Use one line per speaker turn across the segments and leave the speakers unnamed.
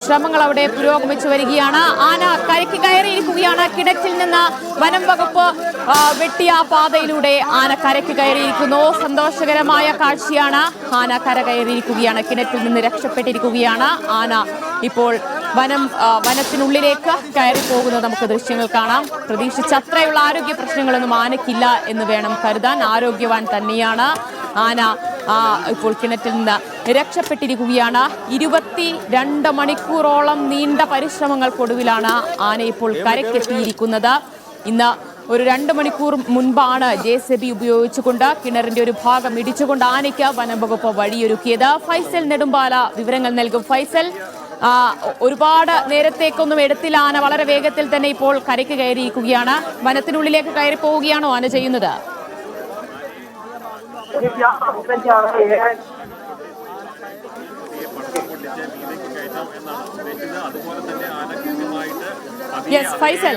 ശ്രമങ്ങൾ അവിടെ പുരോഗമിച്ചു വരികയാണ്. ആന കരയ്ക്ക് കയറിയിരിക്കുകയാണ്. കിണറ്റിൽ നിന്ന് വനം വകുപ്പ് വെട്ടിയ പാതയിലൂടെ ആന കരയ്ക്ക് കയറിയിരിക്കുന്നു. സന്തോഷകരമായ കാഴ്ചയാണ്. ആന കര കയറിയിരിക്കുകയാണ്. കിണറ്റിൽ നിന്ന് രക്ഷപ്പെട്ടിരിക്കുകയാണ്. ആന ഇപ്പോൾ വനത്തിനുള്ളിലേക്ക് കയറി പോകുന്നത് നമുക്ക് ദൃശ്യങ്ങൾ കാണാം. പ്രതീക്ഷിച്ചത്രയുള്ള ആരോഗ്യ പ്രശ്നങ്ങളൊന്നും ആനയ്ക്കില്ല എന്ന് വേണം കരുതാൻ. ആരോഗ്യവാൻ തന്നെയാണ് ആന. ഇപ്പോൾ കിണറ്റിൽ നിന്ന് രക്ഷപ്പെട്ടിരിക്കുകയാണ്. 22 മണിക്കൂറോളം നീണ്ട പരിശ്രമങ്ങൾക്കൊടുവിലാണ് ആന ഇപ്പോൾ കരയ്ക്കെത്തിയിരിക്കുന്നത്. ഇന്ന് ഒരു 2 മണിക്കൂർ മുൻപാണ് JCB ഉപയോഗിച്ചുകൊണ്ട് കിണറിന്റെ ഒരു ഭാഗം ഇടിച്ചുകൊണ്ട് ആനയ്ക്ക് വനം വകുപ്പ് വഴിയൊരുക്കിയത്. ഫൈസൽ നെടുമ്പാല വിവരങ്ങൾ നൽകും. ഫൈസൽ, ഒരുപാട് നേരത്തേക്കൊന്നും എടുത്തില്ല. ആന വളരെ വേഗത്തിൽ തന്നെ ഇപ്പോൾ കരയ്ക്ക് കയറിയിരിക്കുകയാണ്. വനത്തിനുള്ളിലേക്ക് കയറി പോവുകയാണോ ആന ചെയ്യുന്നത്? യെസ് ഫൈസൽ,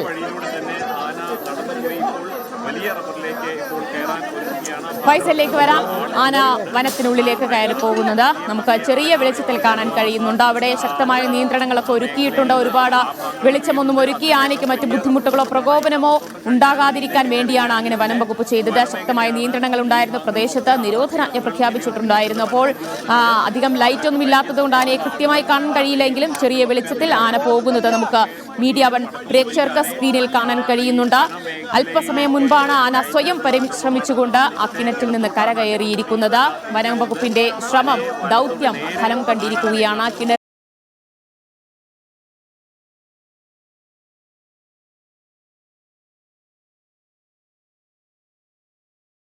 ഫൈസലിലേക്ക് വരാം. ആന വനത്തിനുള്ളിലേക്ക് കയറി പോകുന്നത് നമുക്ക് ചെറിയ വെളിച്ചത്തിൽ കാണാൻ കഴിയുന്നുണ്ട്. അവിടെ ശക്തമായ നിയന്ത്രണങ്ങളൊക്കെ ഒരുക്കിയിട്ടുണ്ട്. ഒരുപാട് വെളിച്ചമൊന്നും ഒരുക്കി ആനയ്ക്ക് മറ്റു ബുദ്ധിമുട്ടുകളോ പ്രകോപനമോ ഉണ്ടാകാതിരിക്കാൻ വേണ്ടിയാണ് അങ്ങനെ വനം വകുപ്പ് ചെയ്തത്. ശക്തമായ നിയന്ത്രണങ്ങൾ ഉണ്ടായിരുന്നു. പ്രദേശത്ത് നിരോധനാജ്ഞ പ്രഖ്യാപിച്ചിട്ടുണ്ടായിരുന്നു. അപ്പോൾ അധികം ലൈറ്റ് ഒന്നും ഇല്ലാത്തത് കൊണ്ട് ആനയെ കൃത്യമായി കാണാൻ കഴിയില്ലെങ്കിലും ചെറിയ വെളിച്ചത്തിൽ ആന പോകുന്നത് നമുക്ക് മീഡിയ വൺ പ്രേക്ഷകർക്ക് സ്ക്രീനിൽ കാണാൻ കഴിയുന്നുണ്ട്. അല്പസമയം മുൻപാണ് ആന സ്വയം പരിശ്രമിച്ചുകൊണ്ട് ആ കിണറ്റിൽ നിന്ന് കരകയറിയിരിക്കുന്നത്. വനം വകുപ്പിന്റെ ശ്രമം, ദൗത്യം ഫലം കണ്ടിരിക്കുകയാണ്.